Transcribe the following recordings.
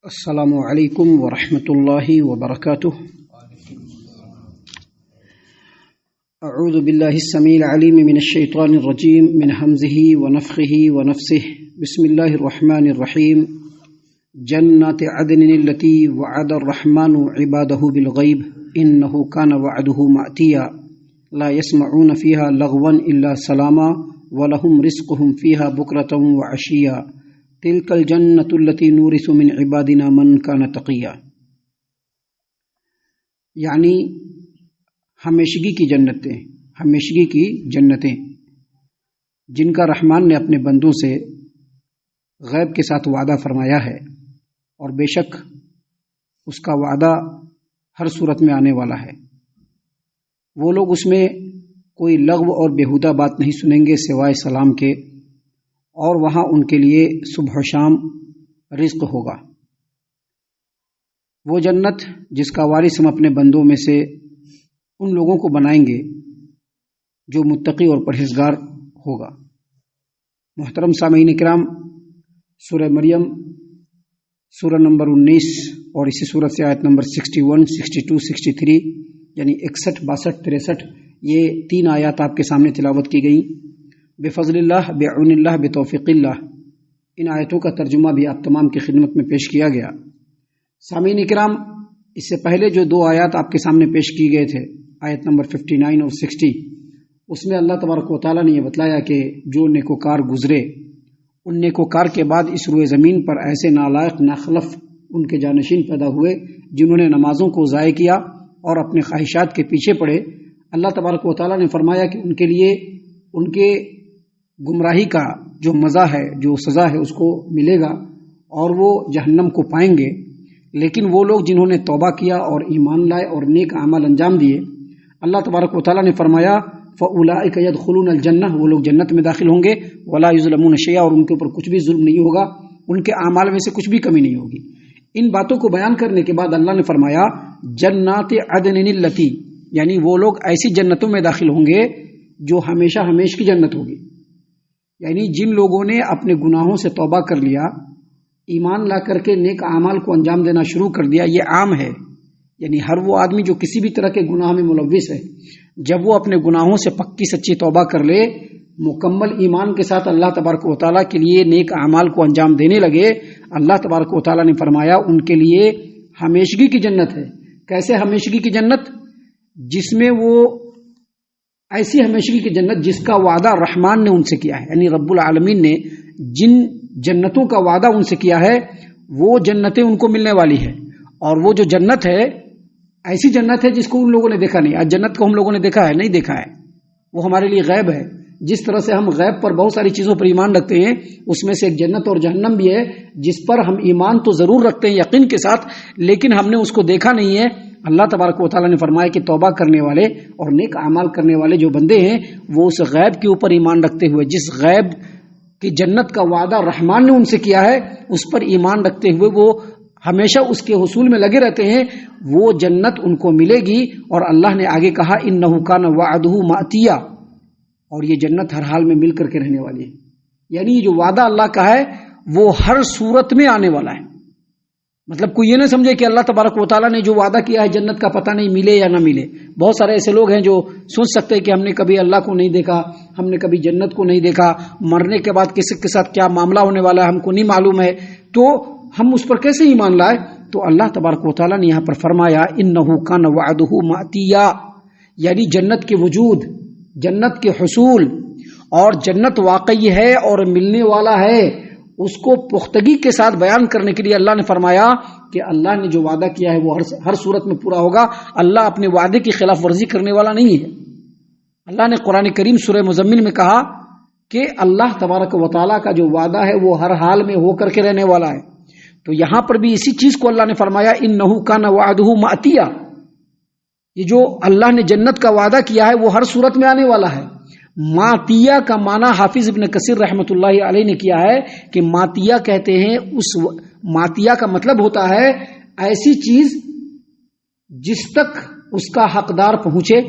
السلام علیکم ورحمۃ اللہ وبرکاتہ۔ اعوذ باللہ السمیع العلیم من الشیطان الرجیم من حمزہ ونفخہ ونفثہ۔ بسم اللہ الرحمن الرحیم۔ جنات عدن التی وعد الرحمن عبادہ بالغیب انہ کان وعدہ مأتیا لا يسمعون فیہا لغوا الا سلاما ولہم رزقہم فیہا بکرۃ وعشیا تلک الجنۃ التی نورث من عبادنا من کان تقیا، یعنی ہمیشگی کی جنتیں جن کا رحمان نے اپنے بندوں سے غیب کے ساتھ وعدہ فرمایا ہے، اور بے شک اس کا وعدہ ہر صورت میں آنے والا ہے۔ وہ لوگ اس میں کوئی لغو اور بیہودہ بات نہیں سنیں گے سوائے سلام کے، اور وہاں ان کے لیے صبح و شام رزق ہوگا۔ وہ جنت جس کا وارث ہم اپنے بندوں میں سے ان لوگوں کو بنائیں گے جو متقی اور پرہیزگار ہوگا۔ محترم سامعین کرام، سورہ مریم سورہ نمبر 19 اور اسی سورت سے آیت نمبر 61، 62، 63 یعنی 61، 62، 63 یہ 3 آیات آپ کے سامنے تلاوت کی گئیں۔ بفضل اللہ، بعون اللہ، بتوفیق اللہ، ان آیتوں کا ترجمہ بھی آپ تمام کی خدمت میں پیش کیا گیا۔ سامعین کرام، اس سے پہلے جو 2 آیات آپ کے سامنے پیش کی گئے تھے، آیت نمبر 59 اور 60، اس میں اللہ تبارک و تعالیٰ نے یہ بتلایا کہ جو نیکوکار گزرے، ان نیکوکار کے بعد اس روئے زمین پر ایسے نالائق ناخلف ان کے جانشین پیدا ہوئے جنہوں نے نمازوں کو ضائع کیا اور اپنے خواہشات کے پیچھے پڑے۔ اللہ تبارک و تعالیٰ نے فرمایا کہ ان کے لیے ان کے گمراہی کا جو مزہ ہے، جو سزا ہے، اس کو ملے گا اور وہ جہنم کو پائیں گے۔ لیکن وہ لوگ جنہوں نے توبہ کیا اور ایمان لائے اور نیک اعمال انجام دیے، اللہ تبارک و تعالیٰ نے فرمایا فَأُولَئِكَ يَدْخُلُونَ الْجَنَّةَ، وہ لوگ جنت میں داخل ہوں گے، وَلَا يُظْلَمُونَ شَيْئًا، اور ان کے اوپر کچھ بھی ظلم نہیں ہوگا، ان کے اعمال میں سے کچھ بھی کمی نہیں ہوگی۔ ان باتوں کو بیان کرنے کے بعد اللہ نے فرمایا جنات عدن التی، یعنی وہ لوگ ایسی جنتوں میں داخل ہوں گے جو ہمیشہ ہمیش کی جنت ہوگی۔ یعنی جن لوگوں نے اپنے گناہوں سے توبہ کر لیا، ایمان لا کر کے نیک اعمال کو انجام دینا شروع کر دیا، یہ عام ہے۔ یعنی ہر وہ آدمی جو کسی بھی طرح کے گناہ میں ملوث ہے، جب وہ اپنے گناہوں سے پکی سچی توبہ کر لے، مکمل ایمان کے ساتھ اللہ تبارک و تعالیٰ کے لیے نیک اعمال کو انجام دینے لگے، اللہ تبارک و تعالیٰ نے فرمایا ان کے لیے ہمیشگی کی جنت ہے۔ کیسے ہمیشگی کی جنت؟ جس میں وہ ایسی ہمیشگی کی جنت جس کا وعدہ رحمان نے ان سے کیا ہے، یعنی رب العالمین نے جن جنتوں کا وعدہ ان سے کیا ہے وہ جنتیں ان کو ملنے والی ہے۔ اور وہ جو جنت ہے ایسی جنت ہے جس کو ان لوگوں نے دیکھا نہیں۔ آج جنت کو ہم لوگوں نے دیکھا ہے؟ نہیں دیکھا ہے، وہ ہمارے لیے غیب ہے۔ جس طرح سے ہم غیب پر بہت ساری چیزوں پر ایمان رکھتے ہیں، اس میں سے ایک جنت اور جہنم بھی ہے جس پر ہم ایمان تو ضرور رکھتے ہیں یقین کے ساتھ، لیکن ہم نے اس کو دیکھا نہیں ہے۔ اللہ تبارک و تعالیٰ نے فرمایا کہ توبہ کرنے والے اور نیک اعمال کرنے والے جو بندے ہیں وہ اس غیب کے اوپر ایمان رکھتے ہوئے، جس غیب کی جنت کا وعدہ رحمان نے ان سے کیا ہے، اس پر ایمان رکھتے ہوئے وہ ہمیشہ اس کے حصول میں لگے رہتے ہیں، وہ جنت ان کو ملے گی۔ اور اللہ نے آگے کہا انہ کان وعدہ مأتیا، اور یہ جنت ہر حال میں مل کر کے رہنے والی ہے۔ یعنی یہ جو وعدہ اللہ کا ہے وہ ہر صورت میں آنے والا ہے۔ مطلب کوئی یہ نہ سمجھے کہ اللہ تبارک و تعالیٰ نے جو وعدہ کیا ہے جنت کا پتہ نہیں ملے یا نہ ملے۔ بہت سارے ایسے لوگ ہیں جو سوچ سکتے ہیں کہ ہم نے کبھی اللہ کو نہیں دیکھا، ہم نے کبھی جنت کو نہیں دیکھا، مرنے کے بعد کسی کے ساتھ کیا معاملہ ہونے والا ہے ہم کو نہیں معلوم ہے، تو ہم اس پر کیسے ایمان لائے؟ تو اللہ تبارک و تعالیٰ نے یہاں پر فرمایا انہ کان وعدہ مأتیا، یعنی جنت کے وجود، جنت کے حصول، اور جنت واقعی ہے اور ملنے والا ہے، اس کو پختگی کے ساتھ بیان کرنے کے لیے اللہ نے فرمایا کہ اللہ نے جو وعدہ کیا ہے وہ ہر صورت میں پورا ہوگا۔ اللہ اپنے وعدے کی خلاف ورزی کرنے والا نہیں ہے۔ اللہ نے قرآن کریم سورہ مزمل میں کہا کہ اللہ تبارک و تعالیٰ کا جو وعدہ ہے وہ ہر حال میں ہو کر کے رہنے والا ہے۔ تو یہاں پر بھی اسی چیز کو اللہ نے فرمایا انہ کان وعدہ مأتیا، یہ جو اللہ نے جنت کا وعدہ کیا ہے وہ ہر صورت میں آنے والا ہے۔ ماتیہ کا معنی حافظ ابن کثیر رحمۃ اللہ علیہ نے کیا ہے کہ ماتیہ کہتے ہیں ماتیہ کا مطلب ہوتا ہے ایسی چیز جس تک اس کا حقدار پہنچے،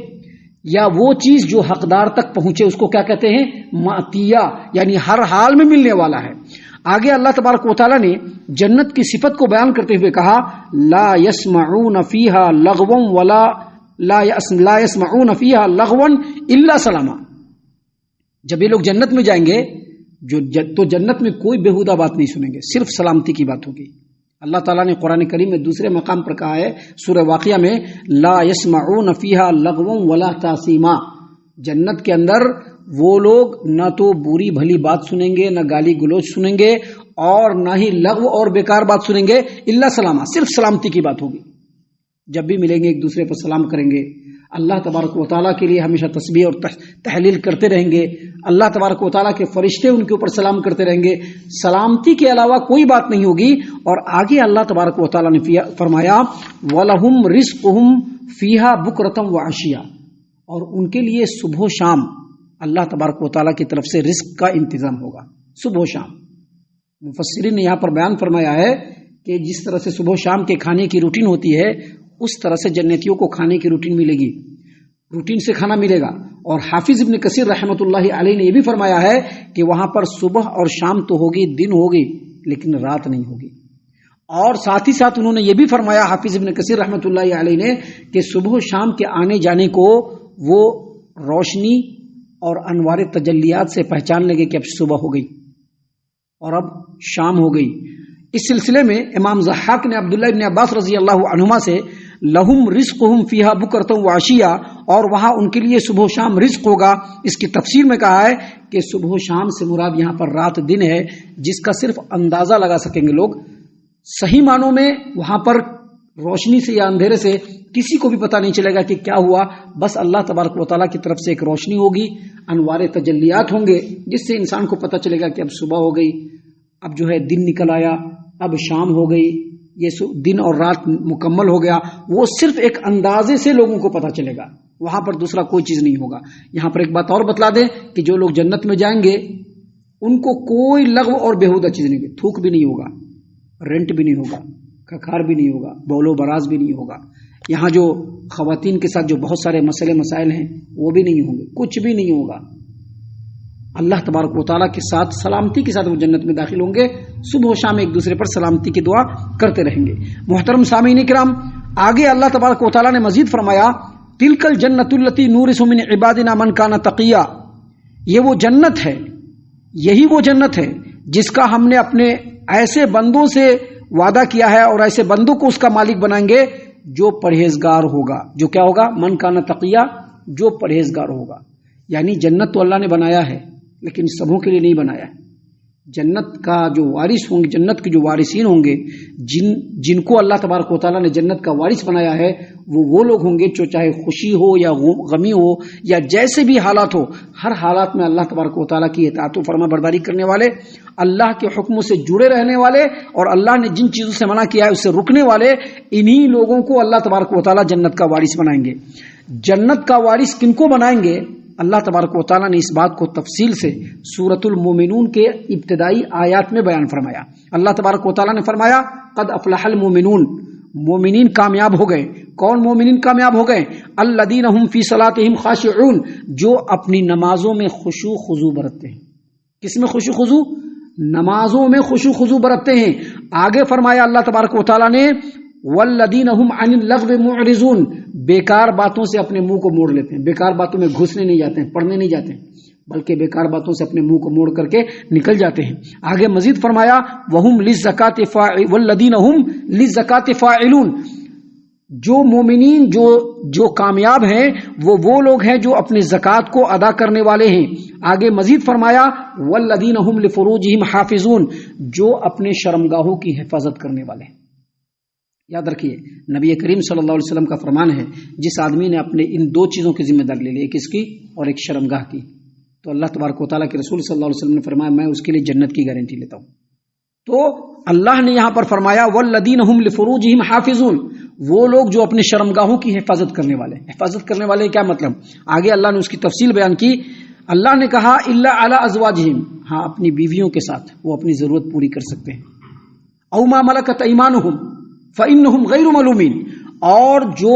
یا وہ چیز جو حقدار تک پہنچے، اس کو کیا کہتے ہیں؟ ماتیہ، یعنی ہر حال میں ملنے والا ہے۔ آگے اللہ تبارک و تعالیٰ نے جنت کی صفت کو بیان کرتے ہوئے کہا لا يسمعون فيها لغوا ولا لا يسمعون فيها لغوا الا سلاما. جب یہ لوگ جنت میں جائیں گے تو جنت میں کوئی بےہودہ بات نہیں سنیں گے، صرف سلامتی کی بات ہوگی. اللہ تعالیٰ نے قرآن کریم میں دوسرے مقام پر کہا ہے سورہ واقعہ میں لا يسمعون فيها لغوا ولا تاثیما. جنت کے اندر وہ لوگ نہ تو بری بھلی بات سنیں گے، نہ گالی گلوچ سنیں گے، اور نہ ہی لغو اور بیکار بات سنیں گے. الا سلاما، صرف سلامتی کی بات ہوگی. جب بھی ملیں گے ایک دوسرے پر سلام کریں گے. اللہ تبارک و تعالیٰ کے لیے ہمیشہ تسبیح اور تحلیل کرتے رہیں گے. اللہ تبارک و تعالیٰ کے فرشتے ان کے اوپر سلام کرتے رہیں گے. سلامتی کے علاوہ کوئی بات نہیں ہوگی. اور آگے اللہ تبارک و تعالیٰ نے فرمایا وَلَهُمْ رِزْقُهُمْ فِيهَا بُكْرَةً وَعَشِيًّا، اور ان کے لیے صبح و شام اللہ تبارک و تعالیٰ کی طرف سے رزق کا انتظام ہوگا. صبح و شام مفسرین نے یہاں پر بیان فرمایا ہے کہ جس طرح سے صبح و شام کے کھانے کی روٹین ہوتی ہے اس طرح سے جنتیوں کو کھانے کی روٹین ملے گی، روٹین سے کھانا ملے گا. اور حافظ ابن کثیر رحمۃ اللہ علیہ نے یہ بھی فرمایا ہے کہ وہاں پر صبح اور شام تو ہوگی، دن ہوگی، لیکن رات نہیں ہوگی. اور ساتھ ہی ساتھ انہوں نے یہ بھی فرمایا حافظ ابن کثیر رحمۃ اللہ علیہ نے کہ صبح و شام کے آنے جانے کو وہ روشنی اور انوار تجلیات سے پہچان لیں گے کہ اب صبح ہو گئی اور اب شام ہو گئی. اس سلسلے میں امام ضحاک نے عبداللہ ابن عباس رضی اللہ عنہما سے لہم رزقہم فیہا بکرۃ وعشیہ، اور وہاں ان کے لیے صبح و شام رزق ہوگا، اس کی تفسیر میں کہا ہے کہ صبح و شام سے مراد یہاں پر رات دن ہے، جس کا صرف اندازہ لگا سکیں گے لوگ. صحیح معنوں میں وہاں پر روشنی سے یا اندھیرے سے کسی کو بھی پتہ نہیں چلے گا کہ کیا ہوا. بس اللہ تبارک و تعالیٰ کی طرف سے ایک روشنی ہوگی، انوار تجلیات ہوں گے جس سے انسان کو پتہ چلے گا کہ اب صبح ہو گئی، اب جو ہے دن نکل آیا، اب شام ہو گئی، یہ دن اور رات مکمل ہو گیا. وہ صرف ایک اندازے سے لوگوں کو پتہ چلے گا، وہاں پر دوسرا کوئی چیز نہیں ہوگا. یہاں پر ایک بات اور بتلا دیں کہ جو لوگ جنت میں جائیں گے ان کو کوئی لغو اور بیہودہ چیز نہیں ہوگی. تھوک بھی نہیں ہوگا، رینٹ بھی نہیں ہوگا، کھکھار بھی نہیں ہوگا، بول و براز بھی نہیں ہوگا. یہاں جو خواتین کے ساتھ جو بہت سارے مسئلے مسائل ہیں وہ بھی نہیں ہوں گے، کچھ بھی نہیں ہوگا. اللہ تبارک و تعالیٰ کے ساتھ سلامتی کے ساتھ وہ جنت میں داخل ہوں گے. صبح و شام ایک دوسرے پر سلامتی کی دعا کرتے رہیں گے. محترم سامعین کرام، آگے اللہ تبارک و تعالیٰ نے مزید فرمایا تلک الجنۃ التی نورث من عبادنا من کان تقیا، یہ وہ جنت ہے، یہی وہ جنت ہے جس کا ہم نے اپنے ایسے بندوں سے وعدہ کیا ہے اور ایسے بندوں کو اس کا مالک بنائیں گے جو پرہیزگار ہوگا. جو کیا ہوگا؟ من کان تقیا، جو پرہیزگار ہوگا. یعنی جنت تو اللہ نے بنایا ہے لیکن سبوں کے لیے نہیں بنایا ہے. جنت کا جو وارث ہوں گے، جنت کے جو وارثین ہوں گے، جن کو اللہ تبارک و تعالیٰ نے جنت کا وارث بنایا ہے، وہ لوگ ہوں گے جو چاہے خوشی ہو یا غمی ہو یا جیسے بھی حالات ہو، ہر حالات میں اللہ تبارک و تعالیٰ کی اطاعت و فرما برداری کرنے والے، اللہ کے حکموں سے جڑے رہنے والے، اور اللہ نے جن چیزوں سے منع کیا ہے اس سے رکنے والے، انہی لوگوں کو اللہ تبارک و تعالیٰ جنت کا وارث بنائیں گے. جنت کا وارث کن کو بنائیں گے؟ اللہ تبارک و تعالیٰ نے اس بات کو تفصیل سے سورۃ المومنون کے ابتدائی آیات میں بیان فرمایا. اللہ تبارک و تعالیٰ نے فرمایا قد افلح المومنون، مومنین کامیاب ہو گئے. کون مومنین کامیاب ہو گئے؟ الذین هم فی صلاتہم خاشعون، جو اپنی نمازوں میں خشوع خضوع برتتے ہیں. کس میں خشوع خضوع؟ نمازوں میں خشوع خضوع برتتے ہیں. آگے فرمایا اللہ تبارک و تعالیٰ نے والذین هم عن اللغو معرضون، بیکار باتوں سے اپنے منہ کو موڑ لیتے ہیں، بیکار باتوں میں گھسنے نہیں جاتے ہیں، پڑھنے نہیں جاتے ہیں، بلکہ بیکار باتوں سے اپنے منہ کو موڑ کر کے نکل جاتے ہیں. آگے مزید فرمایا وہم للزکاۃ والذین هم للزکاۃ فاعلون، جو مومنین جو کامیاب ہیں وہ لوگ ہیں جو اپنی زکوٰۃ کو ادا کرنے والے ہیں. آگے مزید فرمایا والذین هم لفروجہم حافظون، جو اپنے شرمگاہوں کی حفاظت کرنے والے ہیں. یاد رکھیے نبی کریم صلی اللہ علیہ وسلم کا فرمان ہے جس آدمی نے اپنے ان دو چیزوں کی ذمہ داری لے لی، ایک اس کی اور ایک شرمگاہ کی، تو اللہ تبارک و تعالیٰ کے رسول صلی اللہ علیہ وسلم نے فرمایا میں اس کے لیے جنت کی گارنٹی لیتا ہوں. تو اللہ نے یہاں پر فرمایا والذین هم لفروجہم حافظون، وہ لوگ جو اپنے شرمگاہوں کی حفاظت کرنے والے. حفاظت کرنے والے کیا مطلب؟ آگے اللہ نے اس کی تفصیل بیان کی. اللہ نے کہا الا علی ازواجہم، ہاں اپنی بیویوں کے ساتھ وہ اپنی ضرورت پوری کر سکتے ہیں. او ما ملکت ایمانہم فإنہم غیر ملومین، اور جو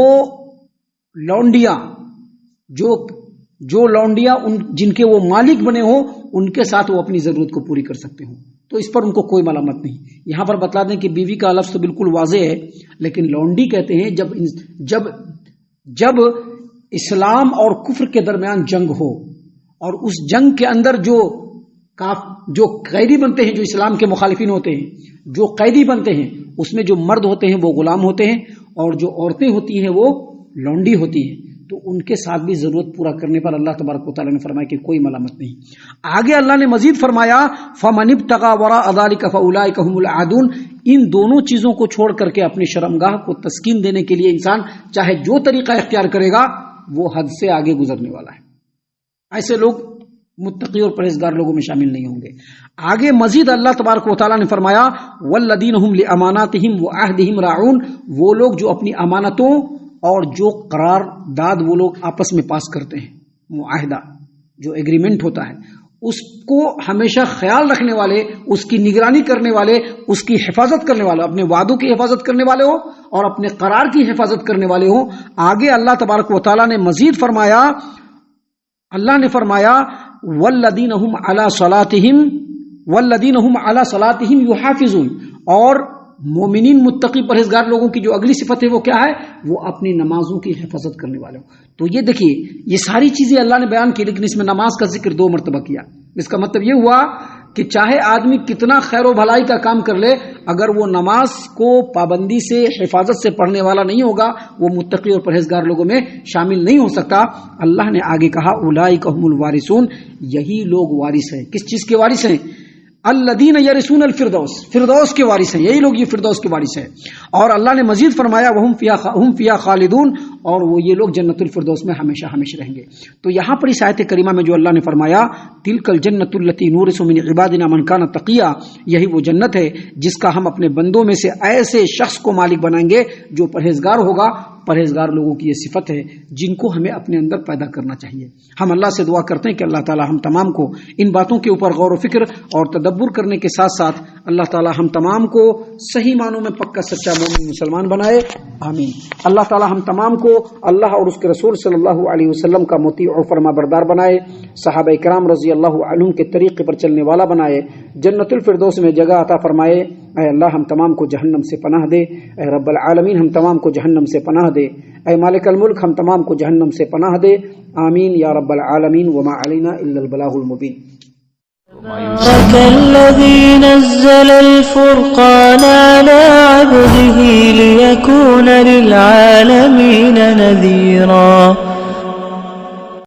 لونڈیاں جن کے وہ مالک بنے ہوں ان کے ساتھ وہ اپنی ضرورت کو پوری کر سکتے ہوں. تو اس پر ان کو کوئی ملامت نہیں. یہاں پر بتلا دیں کہ بیوی کا لفظ تو بالکل واضح ہے، لیکن لونڈی کہتے ہیں جب اسلام اور کفر کے درمیان جنگ ہو اور اس جنگ کے اندر جو قیدی بنتے ہیں، جو اسلام کے مخالفین ہوتے ہیں، جو قیدی بنتے ہیں، اس میں جو مرد ہوتے ہیں وہ غلام ہوتے ہیں اور جو عورتیں ہوتی ہیں وہ لونڈی ہوتی ہیں. تو ان کے ساتھ بھی ضرورت پورا کرنے پر اللہ تبارک و تعالیٰ نے فرمایا کہ کوئی ملامت نہیں. آگے اللہ نے مزید فرمایا فَمَنِ ابْتَغَىٰ وَرَاءَ ذَلِكَ فَأُولَٰئِكَ هُمُ الْعَادُونَ. ان دونوں چیزوں کو چھوڑ کر کے اپنی شرمگاہ کو تسکین دینے کے لیے انسان چاہے جو طریقہ اختیار کرے گا وہ حد سے آگے گزرنے والا ہے. ایسے لوگ متقی اور پرہیزگار لوگوں میں شامل نہیں ہوں گے. آگے مزید اللہ تبارک و تعالیٰ نے فرمایا وَالَّذِينَ هُمْ لِأَمَانَاتِهِمْ وَعَهْدِهِمْ رَاعُونَ. وہ لوگ جو اپنی امانتوں اور جو قرار داد وہ لوگ آپس میں پاس کرتے ہیں، معاہدہ جو ایگریمنٹ ہوتا ہے، اس کو ہمیشہ خیال رکھنے والے، اس کی نگرانی کرنے والے، اس کی حفاظت کرنے والے، اپنے وعدوں کی حفاظت کرنے والے ہوں اور اپنے قرار کی حفاظت کرنے والے ہوں. آگے اللہ تبارک و تعالیٰ نے مزید فرمایا، اللہ نے فرمایا والذین هم علی صلاتہم یحافظون. اور مومنین متقی پرہیزگار لوگوں کی جو اگلی صفت ہے وہ کیا ہے؟ وہ اپنی نمازوں کی حفاظت کرنے والے ہوں. تو یہ دیکھیے یہ ساری چیزیں اللہ نے بیان کی، لیکن اس میں نماز کا ذکر 2 مرتبہ کیا. اس کا مطلب یہ ہوا کہ چاہے آدمی کتنا خیر و بھلائی کا کام کر لے، اگر وہ نماز کو پابندی سے حفاظت سے پڑھنے والا نہیں ہوگا وہ متقی اور پرہیزگار لوگوں میں شامل نہیں ہو سکتا. اللہ نے آگے کہا اولئک هم الوارثون. یہی لوگ وارث ہیں. کس چیز کے وارث ہیں؟ الذین یرثون الفردوس. فردوس کے وارث ہیں. یہی لوگ یہ فردوس کے وارث ہیں. اور اللہ نے مزید فرمایا وہم فیہا خالدون. اور وہ یہ لوگ جنت الفردوس میں ہمیشہ ہمیشہ رہیں گے. تو یہاں پر اس آیت کریمہ میں جو اللہ نے فرمایا تلک الجنت التی نورث من عبادنا من کان تقیا، یہی وہ جنت ہے جس کا ہم اپنے بندوں میں سے ایسے شخص کو مالک بنائیں گے جو پرہیزگار ہوگا. پرہیزگار لوگوں کی یہ صفت ہے جن کو ہمیں اپنے اندر پیدا کرنا چاہیے. ہم اللہ سے دعا کرتے ہیں کہ اللہ تعالی ہم تمام کو ان باتوں کے اوپر غور و فکر اور تدبر کرنے کے ساتھ ساتھ اللہ تعالی ہم تمام کو صحیح معنوں میں پکا سچا مومن مسلمان بنائے. آمین. اللہ تعالی ہم تمام کو اللہ اور اس کے رسول صلی اللہ علیہ وسلم کا مطیع و فرما بردار بنائے. صحابہ کرام رضی اللہ عنہم کے طریقے پر چلنے والا بنائے. جنت الفردوس میں جگہ عطا فرمائے. اے اللہ ہم تمام کو جہنم سے پناہ دے. اے رب العالمین ہم تمام کو جہنم سے پناہ دے. اے مالک الملک ہم تمام کو جہنم سے پناہ دے. آمین یا رب العالمین. وما علینا الا البلاغ المبین. تبارك الذي نزل الفرقان على عبده ليكون للعالمين نذيرا.